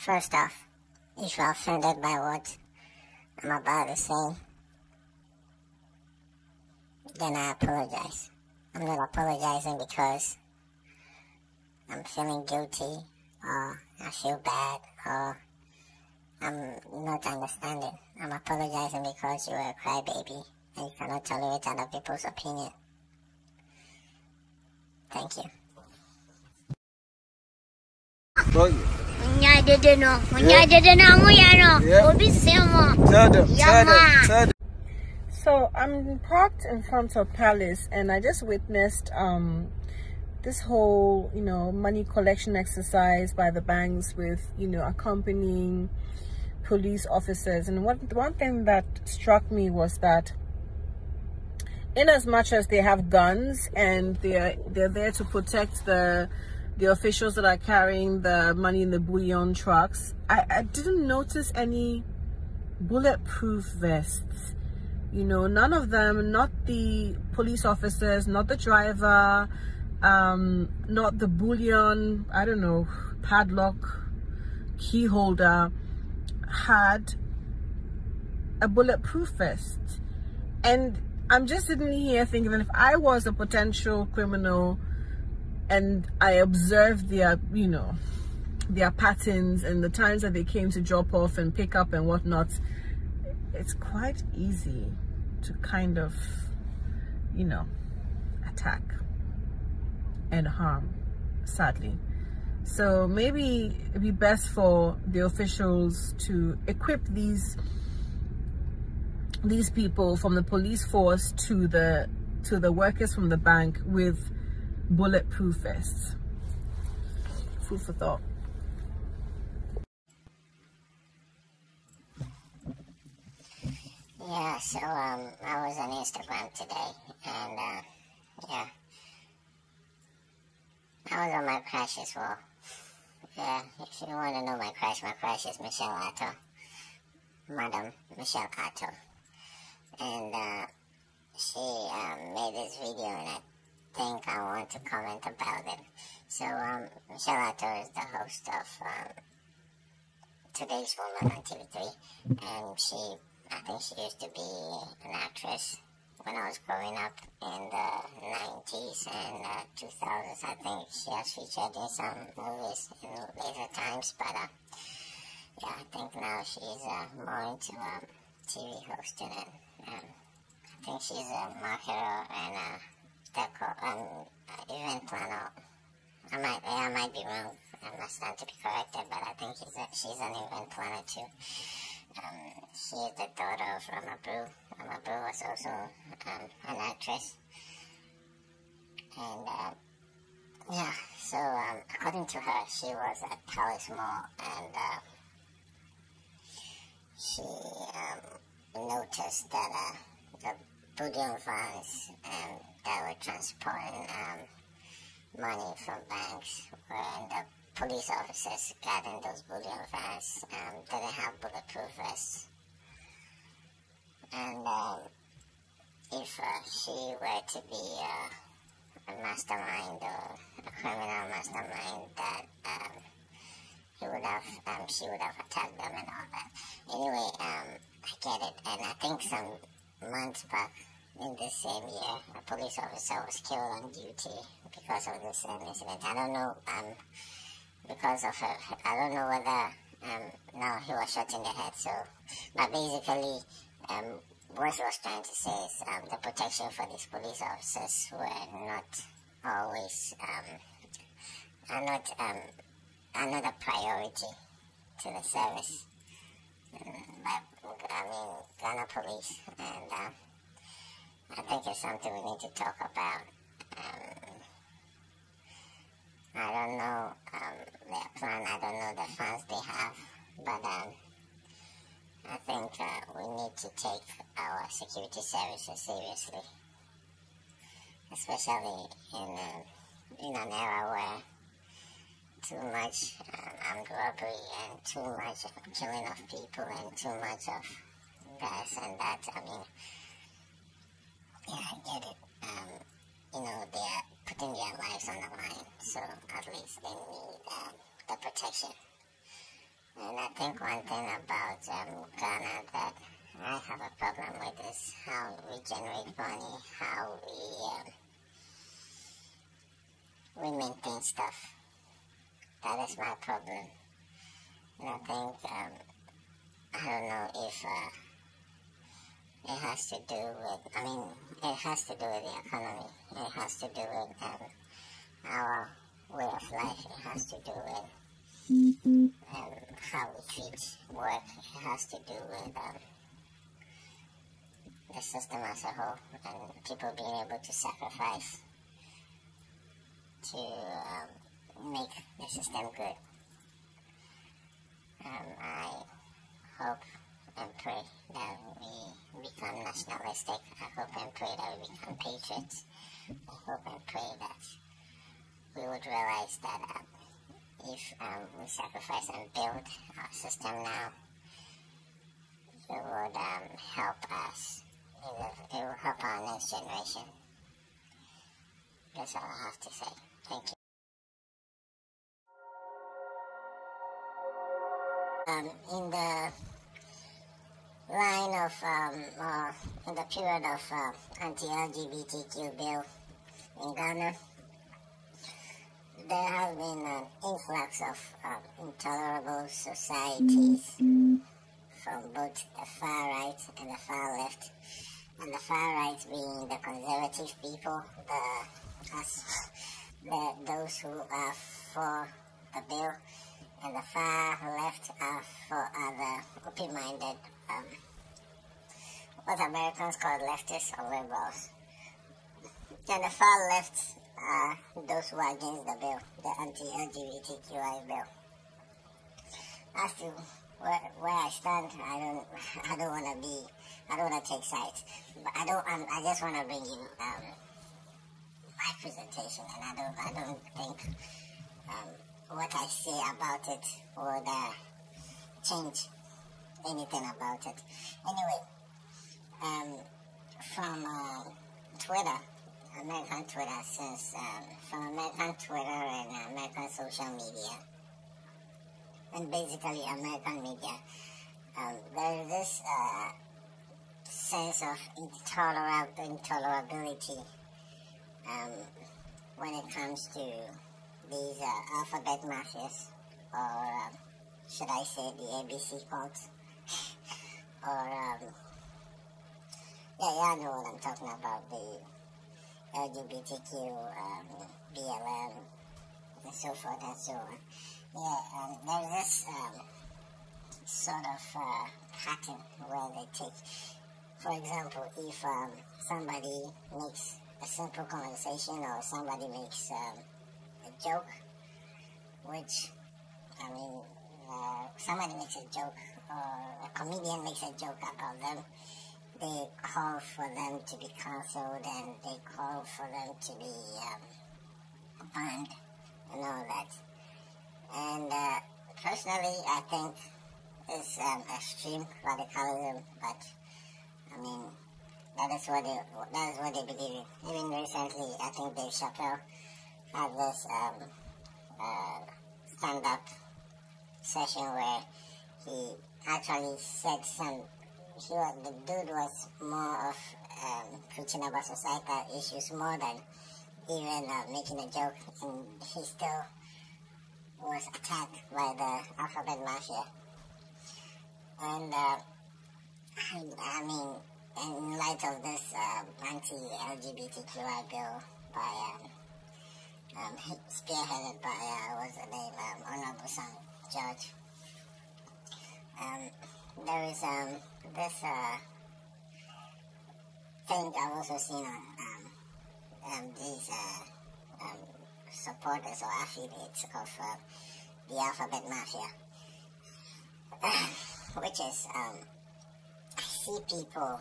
First off, if you're offended by what I'm about to say, then I apologize. I'm not apologizing because I'm feeling guilty, or I feel bad, or I'm not understanding. I'm apologizing because you're a crybaby and you cannot tolerate other people's opinion. Thank you. So I'm parked in front of Palace, and I just witnessed this whole, money collection exercise by the banks with, accompanying police officers. And one thing that struck me was that in as much as they have guns and they're there to protect the officials that are carrying the money in the bullion trucks, I didn't notice any bulletproof vests. None of them, not the police officers, not the driver, not the bullion, I don't know, padlock, key holder, had a bulletproof vest. And I'm just sitting here thinking that if I was a potential criminal and I observed their patterns and the times that they came to drop off and pick up and whatnot, it's quite easy to kind of, attack and harm, sadly. So maybe it'd be best for the officials to equip these people from the police force to the workers from the bank with bulletproof vests. Food for thought. Yeah, so I was on Instagram today, and yeah, I was on my crush as well. Yeah, if you want to know my crush is Michelle Attoh, Madam Michelle Attoh, and she made this video, and I think I want to comment about it. So Michelle Attoh is the host of Today's Woman on TV3, and I think she used to be an actress when I was growing up in the 90s and 2000s. I think she has featured in some movies in later times, but yeah, I think now she's more into TV hosting, and I think she's a marketer and event planner. I might be wrong. I stand to be corrected, but I think she's an event planner too. She is the daughter of Rama Brew. Rama Brew was also an actress. And yeah, so according to her, she was at Palace Mall, and she noticed that the bullion vans that were transporting money from banks were in the police officers guarding those bullion vans didn't have bulletproof vests. And if she were to be a mastermind or a criminal mastermind, that she would have attacked them and all that. Anyway, I get it, and I think some months back in this same year, a police officer was killed on duty because of this incident. I don't know. Because of her, I don't know whether now he was shot in the head. So, but basically, what she was trying to say is the protection for these police officers were not always are not a priority to the service. Ghana police, and I think it's something we need to talk about. I don't know their plan, I don't know the funds they have, but I think we need to take our security services seriously, especially in an era where too much armed robbery and too much killing of people and too much of this and that. I mean, yeah, I get it. They are putting their lives on the line, so at least they need the protection. And I think one thing about Ghana that I have a problem with is how we generate money, how we maintain stuff. That is my problem. And I think, I don't know if it has to do with, it has to do with the economy. It has to do with our way of life. It has to do with how we treat work. It has to do with the system as a whole, and people being able to sacrifice to make the system good. I hope and pray that we become nationalistic. I hope and pray that we become patriots. I hope and pray that we would realize that if we sacrifice and build our system now, it would help us. It will help our next generation. That's all I have to say. Thank you. In the line of, in the period of anti-LGBTQ bill in Ghana, there has been an influx of intolerable societies from both the far right and the far left. And the far right being the conservative people, those who are for the bill, and the far left are for other open-minded, what Americans call leftists or liberals. And the far left are those who are against the bill, the anti-LGBTQI bill. As to where I stand, I don't want to take sides, but I just want to bring you my presentation, and I don't think what I say about it would change anything about it. Anyway, from Twitter, American Twitter, from American Twitter and American social media, and basically American media, there is this sense of intolerability when it comes to these Alphabet Mafias, or should I say the ABC cults, or I know what I'm talking about, the LGBTQ, BLM, and so forth and so on. There's this sort of pattern where they take, for example, if somebody makes a simple conversation, or somebody makes a joke, which, somebody makes a joke, or a comedian makes a joke about them, they call for them to be cancelled, and they call for them to be banned, and all that. And personally, I think it's extreme radicalism, but that is what they believe in. Even recently, I think Dave Chappelle had this stand-up session where he actually said the dude was more of preaching about societal issues more than even making a joke, and he still was attacked by the Alphabet Mafia. And in light of this anti-LGBTQI bill by spearheaded by what's the name, Honorable Son George, there is this thing I've also seen on these supporters or affiliates of the Alphabet Mafia, which is I see people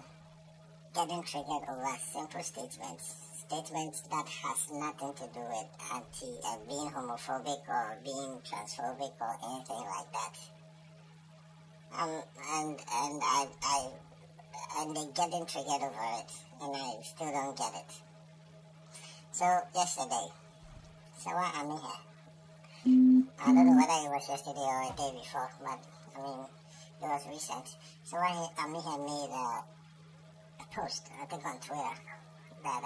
getting triggered over simple statements that has nothing to do with being homophobic or being transphobic or anything like that. And they getting triggered over it, and I still don't get it. So yesterday, Serwah, I'm here. I don't know whether it was yesterday or a day before, but I mean, it was recent. So he had made a post, I think on Twitter, that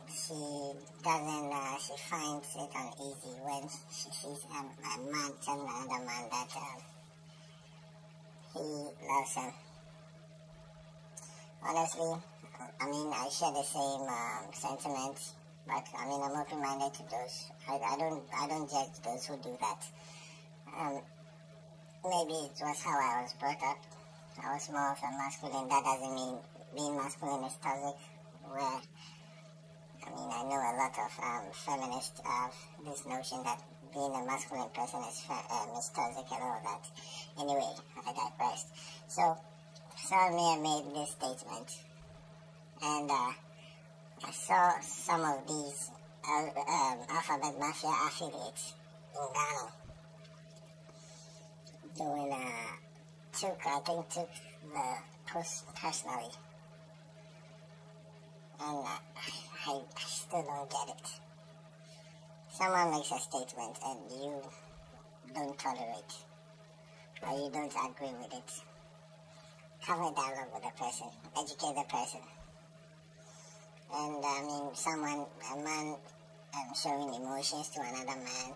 she doesn't, she finds it uneasy when she sees a man telling another man that he loves him. Honestly, I mean, I share the same sentiments, but I mean, I'm open-minded to those. I don't judge those who do that. Maybe it was how I was brought up. I was more of a masculine. That doesn't mean being masculine is toxic. Where, I mean, I know a lot of feminists have this notion that being a masculine person is toxic and all that. Anyway, I digressed. So, Serwah made this statement, and I saw some of these Alphabet Mafia affiliates in Ghana doing took the post personally, and I still don't get it. Someone makes a statement and you don't tolerate, or you don't agree with it. Have a dialogue with the person, educate the person. And I mean, a man showing emotions to another man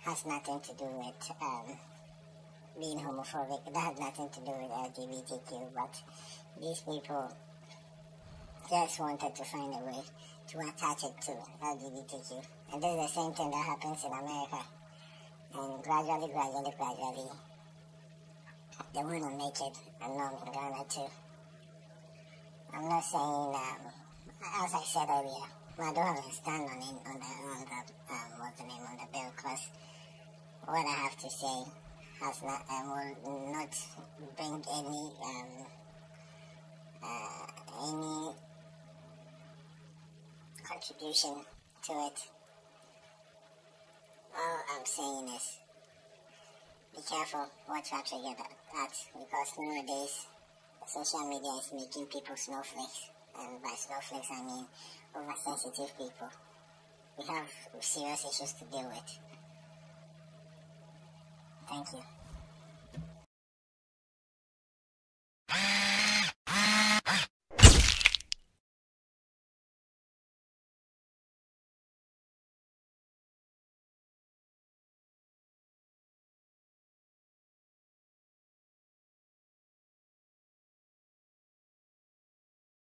has nothing to do with being homophobic. That has nothing to do with LGBTQ, but these people just wanted to find a way to attach it to LGBTQ. And this is the same thing that happens in America. And gradually, they want to make it a norm in Ghana too. I'm not saying, as I said earlier, I don't have a stand on the bill, because what I have to say has not will not bring any contribution to it. All I'm saying is, be careful what you actually get at, because nowadays social media is making people snowflakes, and by snowflakes I mean oversensitive people. We have serious issues to deal with. Thank you.